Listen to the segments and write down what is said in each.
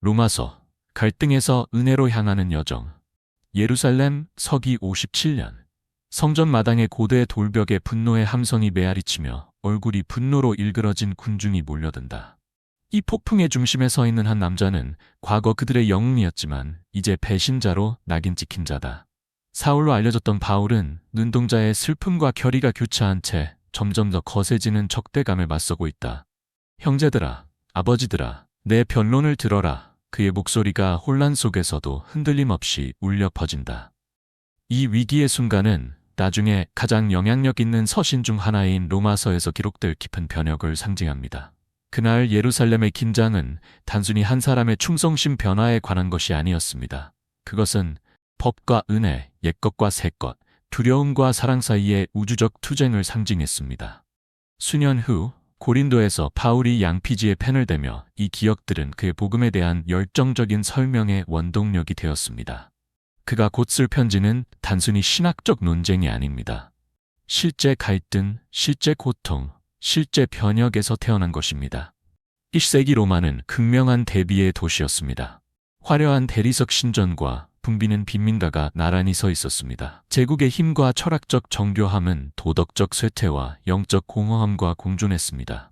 로마서, 갈등에서 은혜로 향하는 여정. 예루살렘, 서기 57년. 성전 마당의 고대 돌벽에 분노의 함성이 메아리치며 얼굴이 분노로 일그러진 군중이 몰려든다. 이 폭풍의 중심에 서 있는 한 남자는 과거 그들의 영웅이었지만 이제 배신자로 낙인 찍힌 자다. 사울로 알려졌던 바울은 눈동자의 슬픔과 결의가 교차한 채 점점 더 거세지는 적대감에 맞서고 있다. 형제들아, 아버지들아, 내 변론을 들어라. 그의 목소리가 혼란 속에서도 흔들림 없이 울려 퍼진다. 이 위기의 순간은 나중에 가장 영향력 있는 서신 중 하나인 로마서에서 기록될 깊은 변혁을 상징합니다. 그날 예루살렘의 긴장은 단순히 한 사람의 충성심 변화에 관한 것이 아니었습니다. 그것은 법과 은혜, 옛것과 새것, 두려움과 사랑 사이의 우주적 투쟁을 상징했습니다. 수년 후 고린도에서 바울이 양피지에 펜을 대며 이 기억들은 그의 복음에 대한 열정적인 설명의 원동력이 되었습니다. 그가 곧 쓸 편지는 단순히 신학적 논쟁이 아닙니다. 실제 갈등, 실제 고통, 실제 변혁에서 태어난 것입니다. 1세기 로마는 극명한 대비의 도시였습니다. 화려한 대리석 신전과 붐비는 빈민가가 나란히 서 있었습니다. 제국의 힘과 철학적 정교함은 도덕적 쇠퇴와 영적 공허함과 공존했습니다.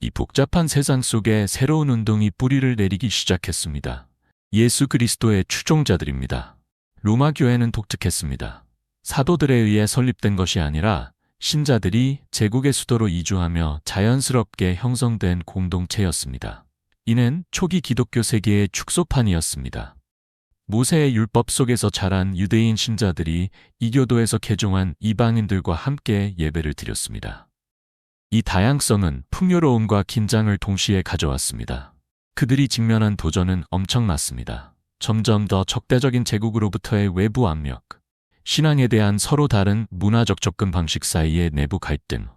이 복잡한 세상 속에 새로운 운동이 뿌리를 내리기 시작했습니다. 예수 그리스도의 추종자들입니다. 로마 교회는 독특했습니다. 사도들에 의해 설립된 것이 아니라 신자들이 제국의 수도로 이주하며 자연스럽게 형성된 공동체였습니다. 이는 초기 기독교 세계의 축소판이었습니다. 모세의 율법 속에서 자란 유대인 신자들이 이교도에서 개종한 이방인들과 함께 예배를 드렸습니다. 이 다양성은 풍요로움과 긴장을 동시에 가져왔습니다. 그들이 직면한 도전은 엄청났습니다. 점점 더 적대적인 제국으로부터의 외부 압력, 신앙에 대한 서로 다른 문화적 접근 방식 사이의 내부 갈등,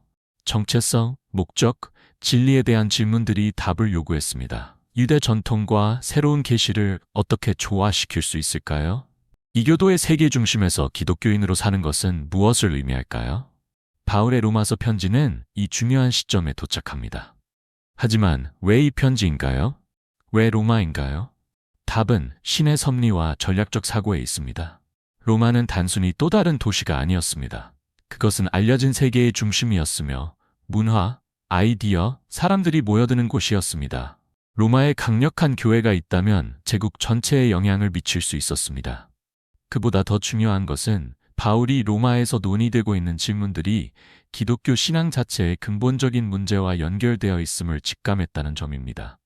정체성, 목적, 진리에 대한 질문들이 답을 요구했습니다. 유대 전통과 새로운 계시를 어떻게 조화시킬 수 있을까요? 이교도의 세계 중심에서 기독교인으로 사는 것은 무엇을 의미할까요? 바울의 로마서 편지는 이 중요한 시점에 도착합니다. 하지만 왜 이 편지인가요? 왜 로마인가요? 답은 신의 섭리와 전략적 사고에 있습니다. 로마는 단순히 또 다른 도시가 아니었습니다. 그것은 알려진 세계의 중심이었으며 문화, 아이디어, 사람들이 모여드는 곳이었습니다. 로마에 강력한 교회가 있다면 제국 전체에 영향을 미칠 수 있었습니다. 그보다 더 중요한 것은 바울이 로마에서 논의되고 있는 질문들이 기독교 신앙 자체의 근본적인 문제와 연결되어 있음을 직감했다는 점입니다.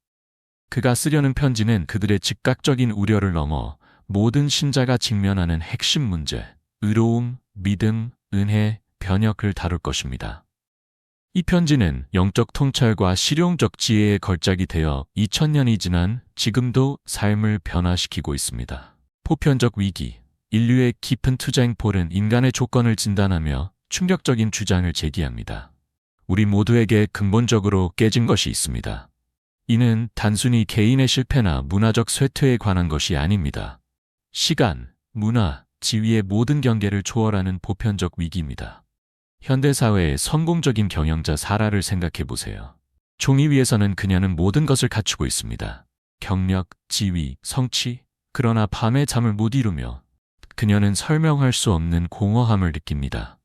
그가 쓰려는 편지는 그들의 즉각적인 우려를 넘어 모든 신자가 직면하는 핵심 문제, 의로움, 믿음, 은혜, 변혁을 다룰 것입니다. 이 편지는 영적 통찰과 실용적 지혜의 걸작이 되어 2000년이 지난 지금도 삶을 변화시키고 있습니다. 보편적 위기, 인류의 깊은 투쟁폴은 인간의 조건을 진단하며 충격적인 주장을 제기합니다. 우리 모두에게 근본적으로 깨진 것이 있습니다. 이는 단순히 개인의 실패나 문화적 쇠퇴에 관한 것이 아닙니다. 시간, 문화, 지위의 모든 경계를 초월하는 보편적 위기입니다. 현대사회의 성공적인 경영자 사라를 생각해 보세요. 종이 위에서는 그녀는 모든 것을 갖추고 있습니다. 경력, 지위, 성취. 그러나 밤에 잠을 못 이루며 그녀는 설명할 수 없는 공허함을 느낍니다.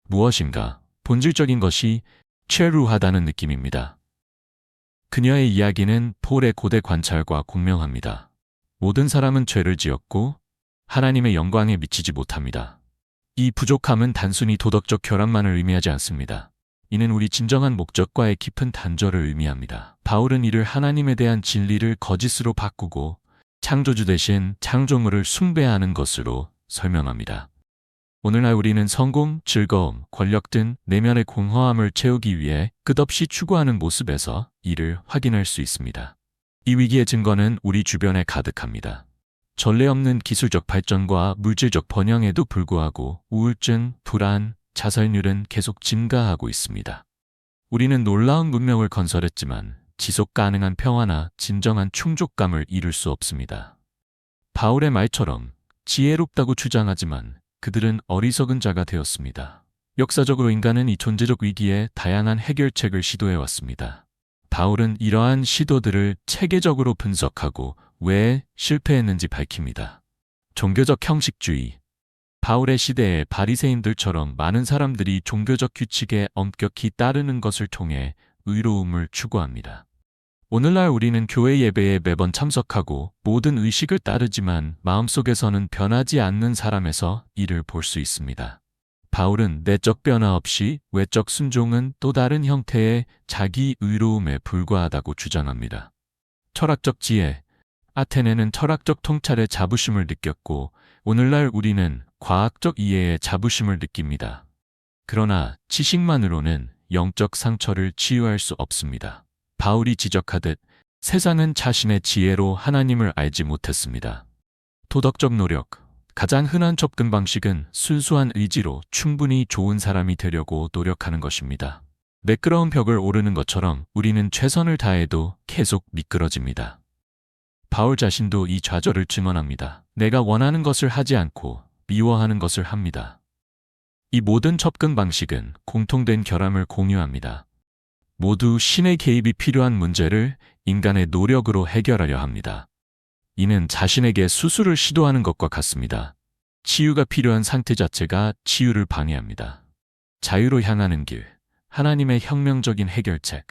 무엇인가 본질적인 것이 최루하다는 느낌입니다. 그녀의 이야기는 폴의 고대 관찰과 공명합니다. 모든 사람은 죄를 지었고 하나님의 영광에 미치지 못합니다. 이 부족함은 단순히 도덕적 결함만을 의미하지 않습니다. 이는 우리 진정한 목적과의 깊은 단절을 의미합니다. 바울은 이를 하나님에 대한 진리를 거짓으로 바꾸고 창조주 대신 창조물을 숭배하는 것으로 설명합니다. 오늘날 우리는 성공, 즐거움, 권력 등 내면의 공허함을 채우기 위해 끝없이 추구하는 모습에서 이를 확인할 수 있습니다. 이 위기의 증거는 우리 주변에 가득합니다. 전례 없는 기술적 발전과 물질적 번영에도 불구하고 우울증, 불안, 자살률은 계속 증가하고 있습니다. 우리는 놀라운 문명을 건설했지만 지속 가능한 평화나 진정한 충족감을 이룰 수 없습니다. 바울의 말처럼 지혜롭다고 주장하지만 그들은 어리석은 자가 되었습니다. 역사적으로 인간은 이 존재적 위기에 다양한 해결책을 시도해왔습니다. 바울은 이러한 시도들을 체계적으로 분석하고 왜 실패했는지 밝힙니다. 종교적 형식주의. 바울의 시대에 바리새인들처럼 많은 사람들이 종교적 규칙에 엄격히 따르는 것을 통해 의로움을 추구합니다. 오늘날 우리는 교회 예배에 매번 참석하고 모든 의식을 따르지만 마음속에서는 변하지 않는 사람에서 이를 볼 수 있습니다. 바울은 내적 변화 없이 외적 순종은 또 다른 형태의 자기 의로움에 불과하다고 주장합니다. 철학적 지혜. 아테네는 철학적 통찰의 자부심을 느꼈고 오늘날 우리는 과학적 이해의 자부심을 느낍니다. 그러나 지식만으로는 영적 상처를 치유할 수 없습니다. 바울이 지적하듯 세상은 자신의 지혜로 하나님을 알지 못했습니다. 도덕적 노력. 가장 흔한 접근 방식은 순수한 의지로 충분히 좋은 사람이 되려고 노력하는 것입니다. 매끄러운 벽을 오르는 것처럼 우리는 최선을 다해도 계속 미끄러집니다. 바울 자신도 이 좌절을 증언합니다. 내가 원하는 것을 하지 않고 미워하는 것을 합니다. 이 모든 접근 방식은 공통된 결함을 공유합니다. 모두 신의 개입이 필요한 문제를 인간의 노력으로 해결하려 합니다. 이는 자신에게 수술을 시도하는 것과 같습니다. 치유가 필요한 상태 자체가 치유를 방해합니다. 자유로 향하는 길. 하나님의 혁명적인 해결책.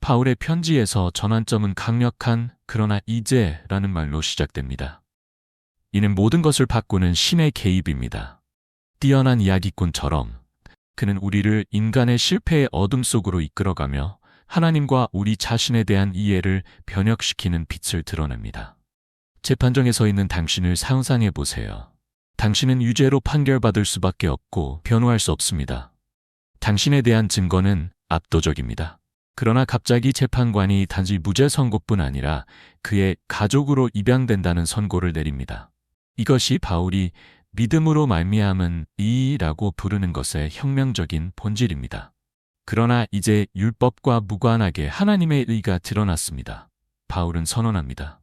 바울의 편지에서 전환점은 강력한 그러나 이제라는 말로 시작됩니다. 이는 모든 것을 바꾸는 신의 개입입니다. 뛰어난 이야기꾼처럼 그는 우리를 인간의 실패의 어둠 속으로 이끌어가며 하나님과 우리 자신에 대한 이해를 변혁시키는 빛을 드러냅니다. 재판정에 서 있는 당신을 상상해 보세요. 당신은 유죄로 판결받을 수밖에 없고 변호할 수 없습니다. 당신에 대한 증거는 압도적입니다. 그러나 갑자기 재판관이 단지 무죄 선고뿐 아니라 그의 가족으로 입양된다는 선고를 내립니다. 이것이 바울이 믿음으로 말미암은 이라고 부르는 것의 혁명적인 본질입니다. 그러나 이제 율법과 무관하게 하나님의 의가 드러났습니다. 바울은 선언합니다.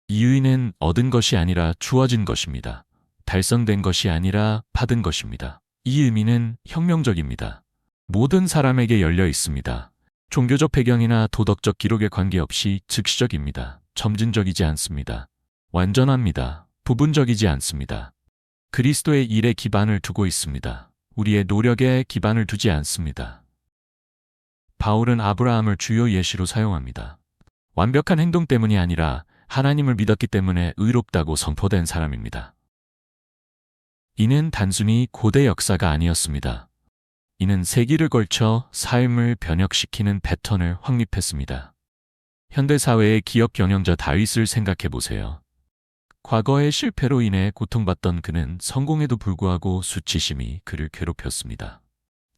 이 의는 얻은 것이 아니라 주어진 것입니다. 달성된 것이 아니라 받은 것입니다. 이 의미는 혁명적입니다. 모든 사람에게 열려 있습니다. 종교적 배경이나 도덕적 기록에 관계없이 즉시적입니다. 점진적이지 않습니다. 완전합니다. 부분적이지 않습니다. 그리스도의 일에 기반을 두고 있습니다. 우리의 노력에 기반을 두지 않습니다. 바울은 아브라함을 주요 예시로 사용합니다. 완벽한 행동 때문이 아니라 하나님을 믿었기 때문에 의롭다고 선포된 사람입니다. 이는 단순히 고대 역사가 아니었습니다. 이는 세기를 걸쳐 삶을 변혁시키는 패턴을 확립했습니다. 현대사회의 기업 경영자 다윗을 생각해 보세요. 과거의 실패로 인해 고통받던 그는 성공에도 불구하고 수치심이 그를 괴롭혔습니다.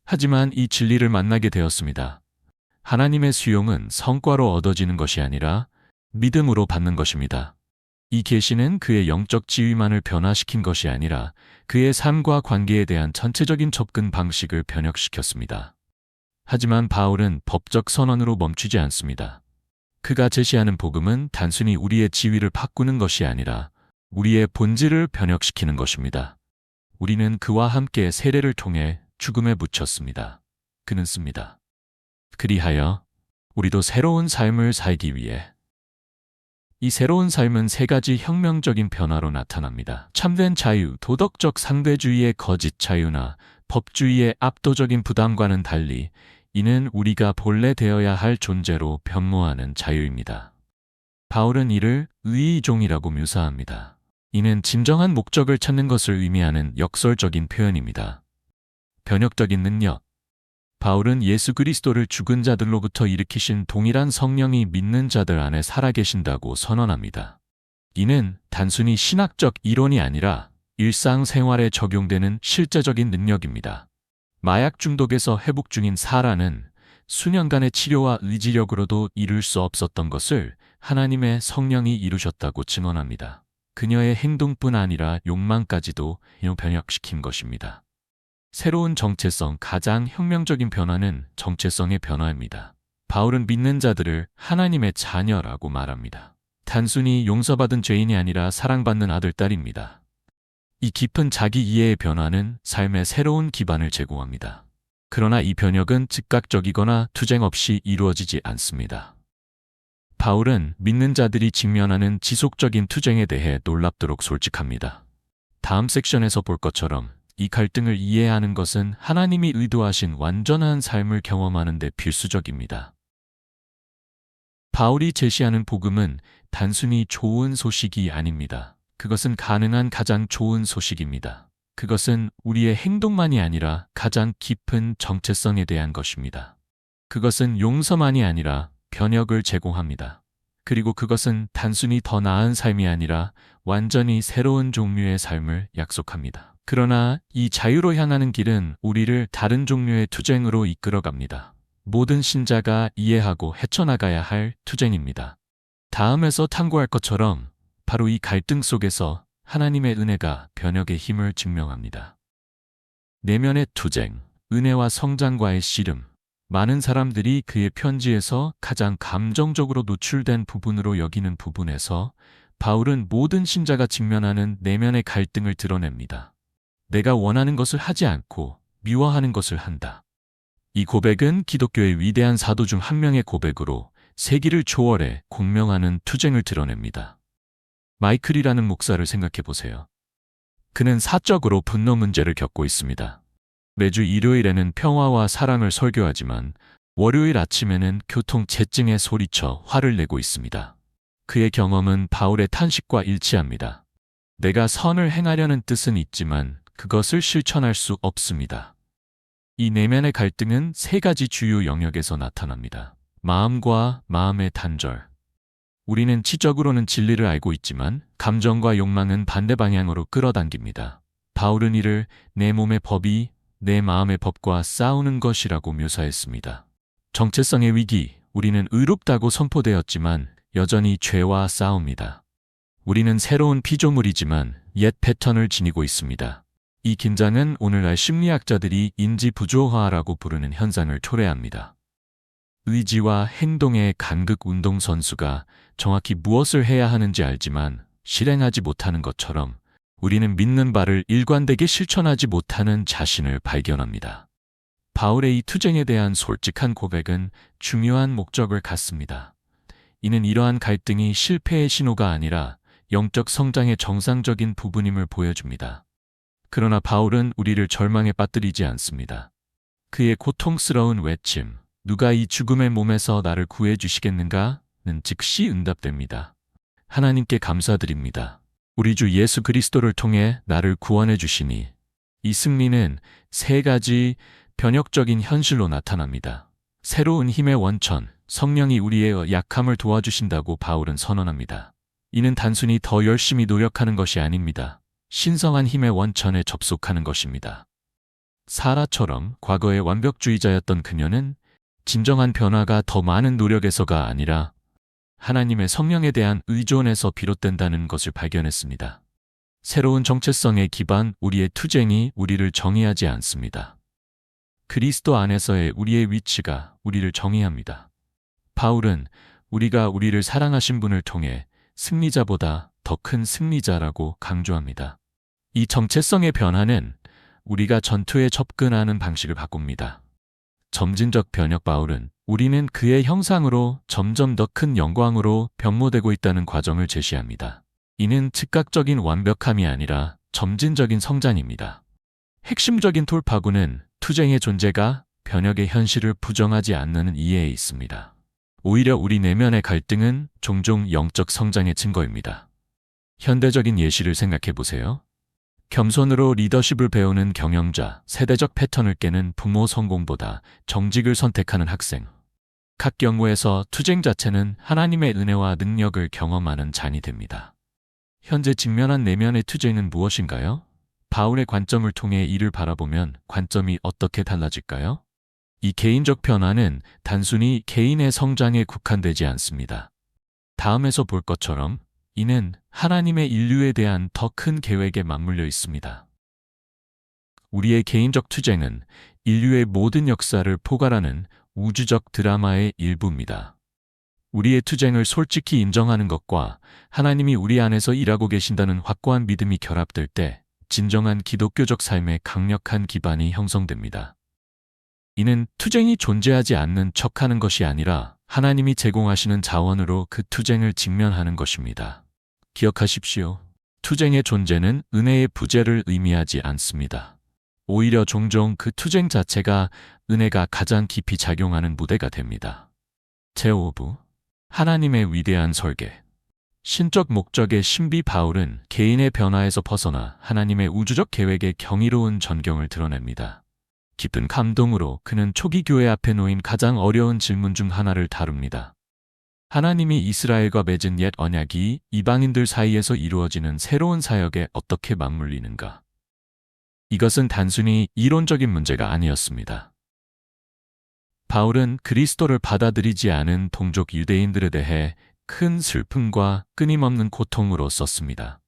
하지만 이 진리를 만나게 되었습니다. 하나님의 수용은 성과로 얻어지는 것이 아니라 믿음으로 받는 것입니다. 이 계시는 그의 영적 지위만을 변화시킨 것이 아니라 그의 삶과 관계에 대한 전체적인 접근 방식을 변혁시켰습니다. 하지만 바울은 법적 선언으로 멈추지 않습니다. 그가 제시하는 복음은 단순히 우리의 지위를 바꾸는 것이 아니라 우리의 본질을 변혁시키는 것입니다. 우리는 그와 함께 세례를 통해 죽음에 묻혔습니다. 그는 씁니다. 그리하여 우리도 새로운 삶을 살기 위해 이 새로운 삶은 세 가지 혁명적인 변화로 나타납니다. 참된 자유, 도덕적 상대주의의 거짓 자유나 법주의의 압도적인 부담과는 달리 이는 우리가 본래 되어야 할 존재로 변모하는 자유입니다. 바울은 이를 의의종이라고 묘사합니다. 이는 진정한 목적을 찾는 것을 의미하는 역설적인 표현입니다. 변혁적인 능력. 바울은 예수 그리스도를 죽은 자들로부터 일으키신 동일한 성령이 믿는 자들 안에 살아계신다고 선언합니다. 이는 단순히 신학적 이론이 아니라 일상생활에 적용되는 실제적인 능력입니다. 마약 중독에서 회복 중인 사라는 수년간의 치료와 의지력으로도 이룰 수 없었던 것을 하나님의 성령이 이루셨다고 증언합니다. 그녀의 행동뿐 아니라 욕망까지도 변혁시킨 것입니다. 새로운 정체성, 가장 혁명적인 변화는 정체성의 변화입니다. 바울은 믿는 자들을 하나님의 자녀라고 말합니다. 단순히 용서받은 죄인이 아니라 사랑받는 아들, 딸입니다. 이 깊은 자기 이해의 변화는 삶의 새로운 기반을 제공합니다. 그러나 이 변혁은 즉각적이거나 투쟁 없이 이루어지지 않습니다. 바울은 믿는 자들이 직면하는 지속적인 투쟁에 대해 놀랍도록 솔직합니다. 다음 섹션에서 볼 것처럼 이 갈등을 이해하는 것은 하나님이 의도하신 완전한 삶을 경험하는 데 필수적입니다. 바울이 제시하는 복음은 단순히 좋은 소식이 아닙니다. 그것은 가능한 가장 좋은 소식입니다. 그것은 우리의 행동만이 아니라 가장 깊은 정체성에 대한 것입니다. 그것은 용서만이 아니라 변혁을 제공합니다. 그리고 그것은 단순히 더 나은 삶이 아니라 완전히 새로운 종류의 삶을 약속합니다. 그러나 이 자유로 향하는 길은 우리를 다른 종류의 투쟁으로 이끌어갑니다. 모든 신자가 이해하고 헤쳐나가야 할 투쟁입니다. 다음에서 탐구할 것처럼 바로 이 갈등 속에서 하나님의 은혜가 변혁의 힘을 증명합니다. 내면의 투쟁, 은혜와 성장과의 씨름. 많은 사람들이 그의 편지에서 가장 감정적으로 노출된 부분으로 여기는 부분에서 바울은 모든 신자가 직면하는 내면의 갈등을 드러냅니다. 내가 원하는 것을 하지 않고 미워하는 것을 한다. 이 고백은 기독교의 위대한 사도 중 한 명의 고백으로 세기를 초월해 공명하는 투쟁을 드러냅니다. 마이클이라는 목사를 생각해 보세요. 그는 사적으로 분노 문제를 겪고 있습니다. 매주 일요일에는 평화와 사랑을 설교하지만 월요일 아침에는 교통체증에 소리쳐 화를 내고 있습니다. 그의 경험은 바울의 탄식과 일치합니다. 내가 선을 행하려는 뜻은 있지만 그것을 실천할 수 없습니다. 이 내면의 갈등은 세 가지 주요 영역에서 나타납니다. 마음과 마음의 단절. 우리는 지적으로는 진리를 알고 있지만 감정과 욕망은 반대 방향으로 끌어당깁니다. 바울은 이를 내 몸의 법이 내 마음의 법과 싸우는 것이라고 묘사했습니다. 정체성의 위기, 우리는 의롭다고 선포되었지만 여전히 죄와 싸웁니다. 우리는 새로운 피조물이지만 옛 패턴을 지니고 있습니다. 이 긴장은 오늘날 심리학자들이 인지부조화라고 부르는 현상을 초래합니다. 의지와 행동의 간극 운동선수가 정확히 무엇을 해야 하는지 알지만 실행하지 못하는 것처럼 우리는 믿는 바를 일관되게 실천하지 못하는 자신을 발견합니다. 바울의 이 투쟁에 대한 솔직한 고백은 중요한 목적을 갖습니다. 이는 이러한 갈등이 실패의 신호가 아니라 영적 성장의 정상적인 부분임을 보여줍니다. 그러나 바울은 우리를 절망에 빠뜨리지 않습니다. 그의 고통스러운 외침, 누가 이 죽음의 몸에서 나를 구해 주시겠는가? 는 즉시 응답됩니다. 하나님께 감사드립니다. 우리 주 예수 그리스도를 통해 나를 구원해 주시니. 이 승리는 세 가지 변혁적인 현실로 나타납니다. 새로운 힘의 원천, 성령이 우리의 약함을 도와주신다고 바울은 선언합니다. 이는 단순히 더 열심히 노력하는 것이 아닙니다. 신성한 힘의 원천에 접속하는 것입니다. 사라처럼 과거의 완벽주의자였던 그녀는 진정한 변화가 더 많은 노력에서가 아니라 하나님의 성령에 대한 의존에서 비롯된다는 것을 발견했습니다. 새로운 정체성의 기반, 우리의 투쟁이 우리를 정의하지 않습니다. 그리스도 안에서의 우리의 위치가 우리를 정의합니다. 바울은 우리가 우리를 사랑하신 분을 통해 승리자보다 더 큰 승리자라고 강조합니다. 이 정체성의 변화는 우리가 전투에 접근하는 방식을 바꿉니다. 점진적 변혁. 바울은 우리는 그의 형상으로 점점 더 큰 영광으로 변모되고 있다는 과정을 제시합니다. 이는 즉각적인 완벽함이 아니라 점진적인 성장입니다. 핵심적인 돌파구는 투쟁의 존재가 변혁의 현실을 부정하지 않는 이해에 있습니다. 오히려 우리 내면의 갈등은 종종 영적 성장의 증거입니다. 현대적인 예시를 생각해 보세요. 겸손으로 리더십을 배우는 경영자, 세대적 패턴을 깨는 부모 성공보다 정직을 선택하는 학생. 각 경우에서 투쟁 자체는 하나님의 은혜와 능력을 경험하는 잔이 됩니다. 현재 직면한 내면의 투쟁은 무엇인가요? 바울의 관점을 통해 이를 바라보면 관점이 어떻게 달라질까요? 이 개인적 변화는 단순히 개인의 성장에 국한되지 않습니다. 다음에서 볼 것처럼 이는 하나님의 인류에 대한 더 큰 계획에 맞물려 있습니다. 우리의 개인적 투쟁은 인류의 모든 역사를 포괄하는 우주적 드라마의 일부입니다. 우리의 투쟁을 솔직히 인정하는 것과 하나님이 우리 안에서 일하고 계신다는 확고한 믿음이 결합될 때 진정한 기독교적 삶의 강력한 기반이 형성됩니다. 이는 투쟁이 존재하지 않는 척하는 것이 아니라 하나님이 제공하시는 자원으로 그 투쟁을 직면하는 것입니다. 기억하십시오. 투쟁의 존재는 은혜의 부재를 의미하지 않습니다. 오히려 종종 그 투쟁 자체가 은혜가 가장 깊이 작용하는 무대가 됩니다. 제5부 하나님의 위대한 설계. 신적 목적의 신비 바울은 개인의 변화에서 벗어나 하나님의 우주적 계획의 경이로운 전경을 드러냅니다. 깊은 감동으로 그는 초기 교회 앞에 놓인 가장 어려운 질문 중 하나를 다룹니다. 하나님이 이스라엘과 맺은 옛 언약이 이방인들 사이에서 이루어지는 새로운 사역에 어떻게 맞물리는가? 이것은 단순히 이론적인 문제가 아니었습니다. 바울은 그리스도를 받아들이지 않은 동족 유대인들에 대해 큰 슬픔과 끊임없는 고통으로 썼습니다.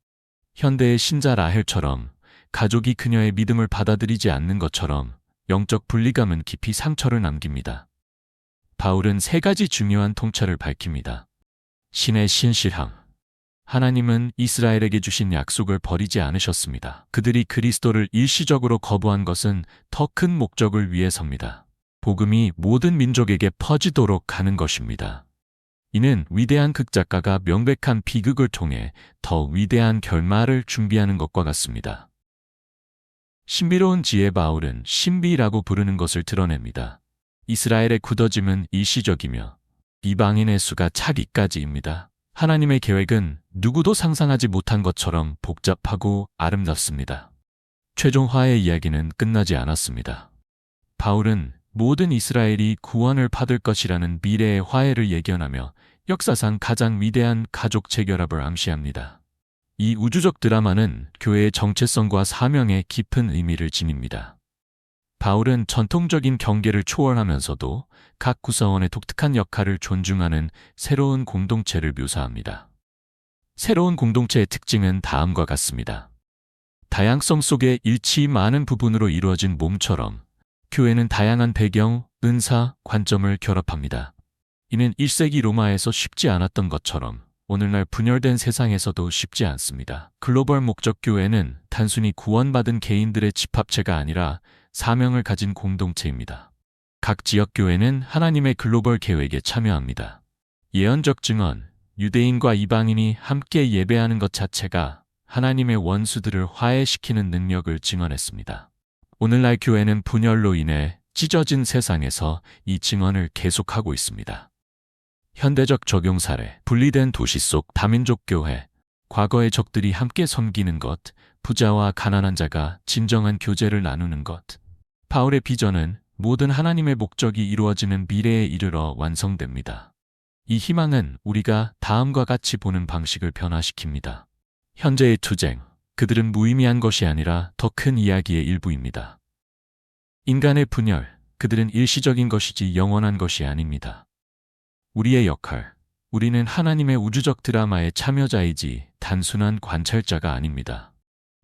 현대의 신자 라헬처럼 가족이 그녀의 믿음을 받아들이지 않는 것처럼 영적 분리감은 깊이 상처를 남깁니다. 바울은 세 가지 중요한 통찰을 밝힙니다. 신의 신실함. 하나님은 이스라엘에게 주신 약속을 버리지 않으셨습니다. 그들이 그리스도를 일시적으로 거부한 것은 더 큰 목적을 위해서입니다. 복음이 모든 민족에게 퍼지도록 하는 것입니다. 이는 위대한 극작가가 명백한 비극을 통해 더 위대한 결말을 준비하는 것과 같습니다. 신비로운 지혜 바울은 신비라고 부르는 것을 드러냅니다. 이스라엘의 굳어짐은 일시적이며 이방인의 수가 차기까지입니다. 하나님의 계획은 누구도 상상하지 못한 것처럼 복잡하고 아름답습니다. 최종화의 이야기는 끝나지 않았습니다. 바울은 모든 이스라엘이 구원을 받을 것이라는 미래의 화해를 예견하며 역사상 가장 위대한 가족 재결합을 암시합니다. 이 우주적 드라마는 교회의 정체성과 사명에 깊은 의미를 지닙니다. 바울은 전통적인 경계를 초월하면서도 각 구성원의 독특한 역할을 존중하는 새로운 공동체를 묘사합니다. 새로운 공동체의 특징은 다음과 같습니다. 다양성 속에 일치 많은 부분으로 이루어진 몸처럼 교회는 다양한 배경, 은사, 관점을 결합합니다. 이는 1세기 로마에서 쉽지 않았던 것처럼 오늘날 분열된 세상에서도 쉽지 않습니다. 글로벌 목적 교회는 단순히 구원받은 개인들의 집합체가 아니라 사명을 가진 공동체입니다. 각 지역 교회는 하나님의 글로벌 계획에 참여합니다. 예언적 증언, 유대인과 이방인이 함께 예배하는 것 자체가 하나님의 원수들을 화해시키는 능력을 증언했습니다. 오늘날 교회는 분열로 인해 찢어진 세상에서 이 증언을 계속하고 있습니다. 현대적 적용 사례, 분리된 도시 속 다민족 교회, 과거의 적들이 함께 섬기는 것, 부자와 가난한 자가 진정한 교제를 나누는 것. 바울의 비전은 모든 하나님의 목적이 이루어지는 미래에 이르러 완성됩니다. 이 희망은 우리가 다음과 같이 보는 방식을 변화시킵니다. 현재의 투쟁, 그들은 무의미한 것이 아니라 더 큰 이야기의 일부입니다. 인간의 분열, 그들은 일시적인 것이지 영원한 것이 아닙니다. 우리의 역할, 우리는 하나님의 우주적 드라마의 참여자이지 단순한 관찰자가 아닙니다.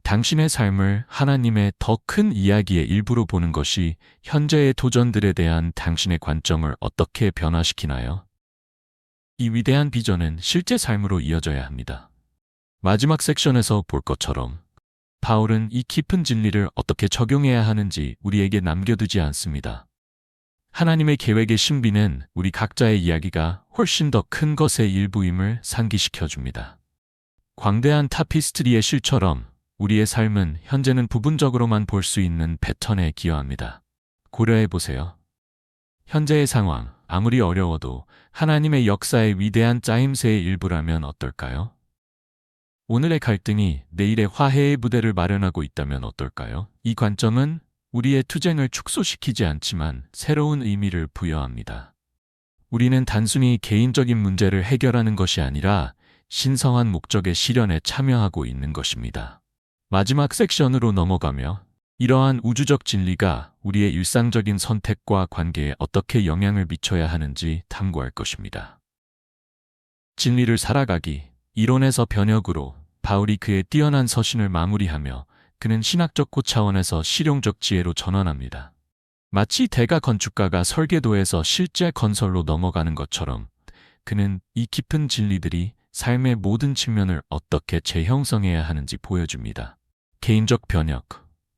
당신의 삶을 하나님의 더 큰 이야기의 일부로 보는 것이 현재의 도전들에 대한 당신의 관점을 어떻게 변화시키나요? 이 위대한 비전은 실제 삶으로 이어져야 합니다. 마지막 섹션에서 볼 것처럼 바울은 이 깊은 진리를 어떻게 적용해야 하는지 우리에게 남겨두지 않습니다. 하나님의 계획의 신비는 우리 각자의 이야기가 훨씬 더 큰 것의 일부임을 상기시켜줍니다. 광대한 타피스트리의 실처럼 우리의 삶은 현재는 부분적으로만 볼 수 있는 패턴에 기여합니다. 고려해보세요. 현재의 상황, 아무리 어려워도 하나님의 역사의 위대한 짜임새의 일부라면 어떨까요? 오늘의 갈등이 내일의 화해의 무대를 마련하고 있다면 어떨까요? 이 관점은 우리의 투쟁을 축소시키지 않지만 새로운 의미를 부여합니다. 우리는 단순히 개인적인 문제를 해결하는 것이 아니라 신성한 목적의 실현에 참여하고 있는 것입니다. 마지막 섹션으로 넘어가며 이러한 우주적 진리가 우리의 일상적인 선택과 관계에 어떻게 영향을 미쳐야 하는지 탐구할 것입니다. 진리를 살아가기, 이론에서 변혁으로 바울이 그의 뛰어난 서신을 마무리하며 그는 신학적 고차원에서 실용적 지혜로 전환합니다. 마치 대가 건축가가 설계도에서 실제 건설로 넘어가는 것처럼 그는 이 깊은 진리들이 삶의 모든 측면을 어떻게 재형성해야 하는지 보여줍니다. 개인적 변혁,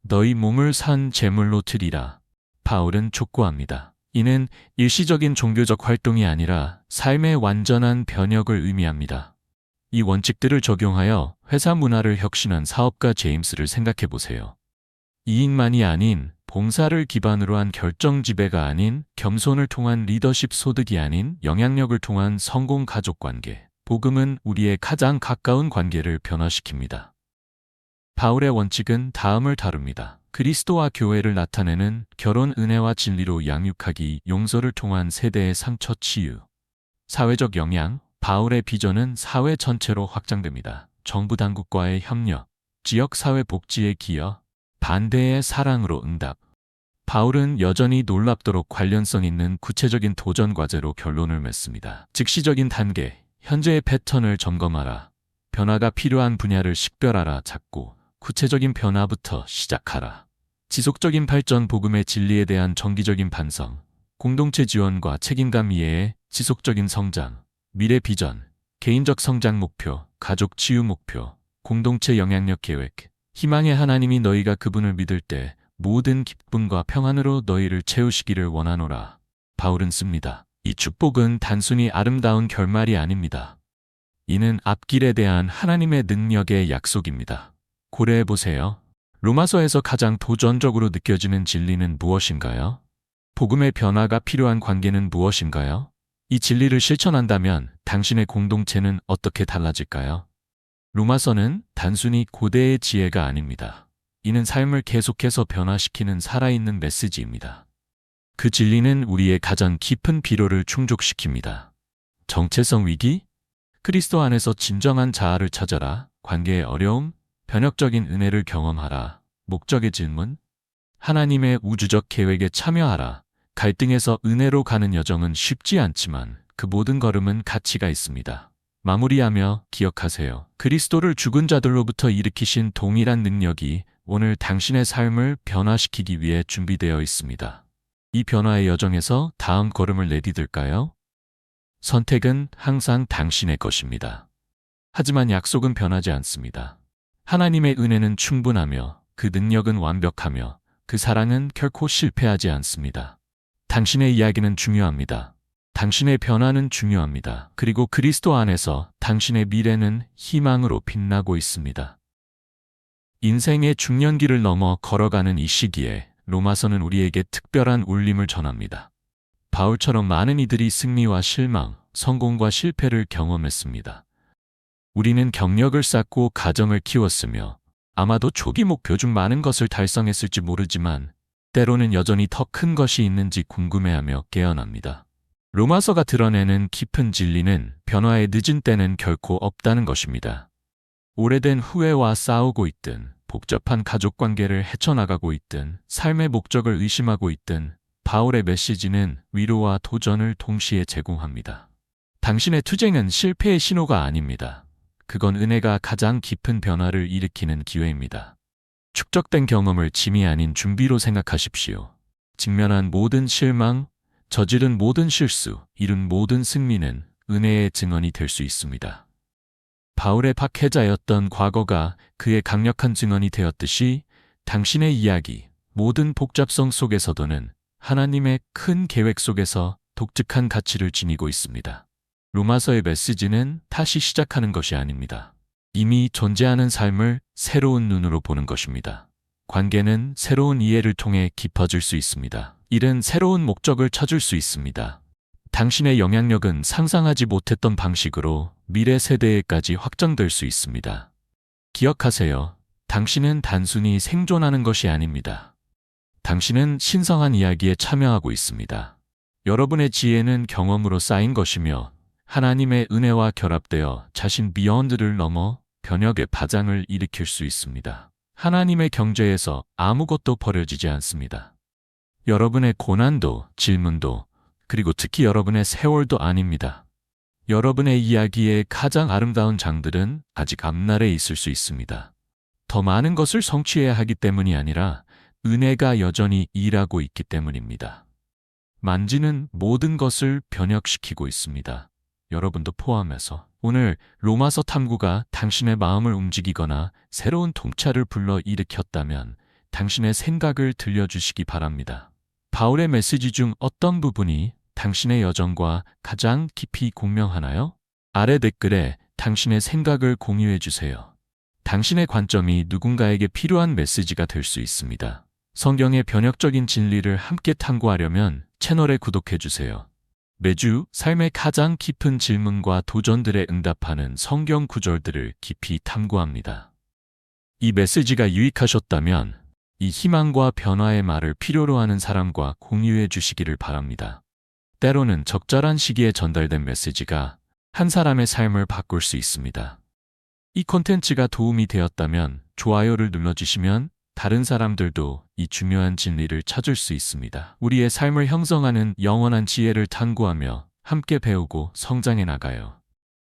너희 몸을 산 제물로 드리라. 바울은 촉구합니다. 이는 일시적인 종교적 활동이 아니라 삶의 완전한 변혁을 의미합니다. 이 원칙들을 적용하여 회사 문화를 혁신한 사업가 제임스를 생각해 보세요. 이익만이 아닌 봉사를 기반으로 한 결정 지배가 아닌 겸손을 통한 리더십 소득이 아닌 영향력을 통한 성공 가족 관계. 복음은 우리의 가장 가까운 관계를 변화시킵니다. 바울의 원칙은 다음을 다룹니다. 그리스도와 교회를 나타내는 결혼 은혜와 진리로 양육하기, 용서를 통한 세대의 상처 치유. 사회적 영향, 바울의 비전은 사회 전체로 확장됩니다. 정부 당국과의 협력, 지역사회 복지에 기여, 반대의 사랑으로 응답. 바울은 여전히 놀랍도록 관련성 있는 구체적인 도전 과제로 결론을 맺습니다. 즉시적인 단계, 현재의 패턴을 점검하라. 변화가 필요한 분야를 식별하라. 작고 구체적인 변화부터 시작하라. 지속적인 발전, 복음의 진리에 대한 정기적인 반성, 공동체 지원과 책임감 이해에 지속적인 성장, 미래 비전, 개인적 성장 목표, 가족 치유 목표, 공동체 영향력 계획. 희망의 하나님이 너희가 그분을 믿을 때 모든 기쁨과 평안으로 너희를 채우시기를 원하노라. 바울은 씁니다. 이 축복은 단순히 아름다운 결말이 아닙니다. 이는 앞길에 대한 하나님의 능력의 약속입니다. 고려해 보세요. 로마서에서 가장 도전적으로 느껴지는 진리는 무엇인가요? 복음의 변화가 필요한 관계는 무엇인가요? 이 진리를 실천한다면 당신의 공동체는 어떻게 달라질까요? 로마서는 단순히 고대의 지혜가 아닙니다. 이는 삶을 계속해서 변화시키는 살아있는 메시지입니다. 그 진리는 우리의 가장 깊은 필요를 충족시킵니다. 정체성 위기? 그리스도 안에서 진정한 자아를 찾아라. 관계의 어려움? 변혁적인 은혜를 경험하라. 목적의 질문? 하나님의 우주적 계획에 참여하라. 갈등에서 은혜로 가는 여정은 쉽지 않지만 그 모든 걸음은 가치가 있습니다. 마무리하며 기억하세요. 그리스도를 죽은 자들로부터 일으키신 동일한 능력이 오늘 당신의 삶을 변화시키기 위해 준비되어 있습니다. 이 변화의 여정에서 다음 걸음을 내디딜까요? 선택은 항상 당신의 것입니다. 하지만 약속은 변하지 않습니다. 하나님의 은혜는 충분하며 그 능력은 완벽하며 그 사랑은 결코 실패하지 않습니다. 당신의 이야기는 중요합니다. 당신의 변화는 중요합니다. 그리고 그리스도 안에서 당신의 미래는 희망으로 빛나고 있습니다. 인생의 중년기를 넘어 걸어가는 이 시기에 로마서는 우리에게 특별한 울림을 전합니다. 바울처럼 많은 이들이 승리와 실망, 성공과 실패를 경험했습니다. 우리는 경력을 쌓고 가정을 키웠으며 아마도 초기 목표 중 많은 것을 달성했을지 모르지만 때로는 여전히 더 큰 것이 있는지 궁금해하며 깨어납니다. 로마서가 드러내는 깊은 진리는 변화의 늦은 때는 결코 없다는 것입니다. 오래된 후회와 싸우고 있든, 복잡한 가족관계를 헤쳐나가고 있든, 삶의 목적을 의심하고 있든, 바울의 메시지는 위로와 도전을 동시에 제공합니다. 당신의 투쟁은 실패의 신호가 아닙니다. 그건 은혜가 가장 깊은 변화를 일으키는 기회입니다. 축적된 경험을 짐이 아닌 준비로 생각하십시오. 직면한 모든 실망, 저지른 모든 실수, 이룬 모든 승리는 은혜의 증언이 될 수 있습니다. 바울의 박해자였던 과거가 그의 강력한 증언이 되었듯이 당신의 이야기, 모든 복잡성 속에서도는 하나님의 큰 계획 속에서 독특한 가치를 지니고 있습니다. 로마서의 메시지는 다시 시작하는 것이 아닙니다. 이미 존재하는 삶을 새로운 눈으로 보는 것입니다. 관계는 새로운 이해를 통해 깊어질 수 있습니다. 일은 새로운 목적을 찾을 수 있습니다. 당신의 영향력은 상상하지 못했던 방식으로 미래 세대에까지 확장될 수 있습니다. 기억하세요. 당신은 단순히 생존하는 것이 아닙니다. 당신은 신성한 이야기에 참여하고 있습니다. 여러분의 지혜는 경험으로 쌓인 것이며 하나님의 은혜와 결합되어 자신 비욘드를 넘어 변혁의 파장을 일으킬 수 있습니다. 하나님의 경제에서 아무것도 버려지지 않습니다. 여러분의 고난도, 질문도, 그리고 특히 여러분의 세월도 아닙니다. 여러분의 이야기의 가장 아름다운 장들은 아직 앞날에 있을 수 있습니다. 더 많은 것을 성취해야 하기 때문이 아니라 은혜가 여전히 일하고 있기 때문입니다. 만지는 모든 것을 변혁시키고 있습니다. 여러분도 포함해서. 오늘 로마서 탐구가 당신의 마음을 움직이거나 새로운 통찰을 불러 일으켰다면 당신의 생각을 들려주시기 바랍니다. 바울의 메시지 중 어떤 부분이 당신의 여정과 가장 깊이 공명하나요? 아래 댓글에 당신의 생각을 공유해 주세요. 당신의 관점이 누군가에게 필요한 메시지가 될 수 있습니다. 성경의 변혁적인 진리를 함께 탐구하려면 채널에 구독해 주세요. 매주 삶의 가장 깊은 질문과 도전들에 응답하는 성경 구절들을 깊이 탐구합니다. 이 메시지가 유익하셨다면 이 희망과 변화의 말을 필요로 하는 사람과 공유해 주시기를 바랍니다. 때로는 적절한 시기에 전달된 메시지가 한 사람의 삶을 바꿀 수 있습니다. 이 콘텐츠가 도움이 되었다면 좋아요를 눌러주시면 다른 사람들도 이 중요한 진리를 찾을 수 있습니다. 우리의 삶을 형성하는 영원한 지혜를 탐구하며 함께 배우고 성장해 나가요.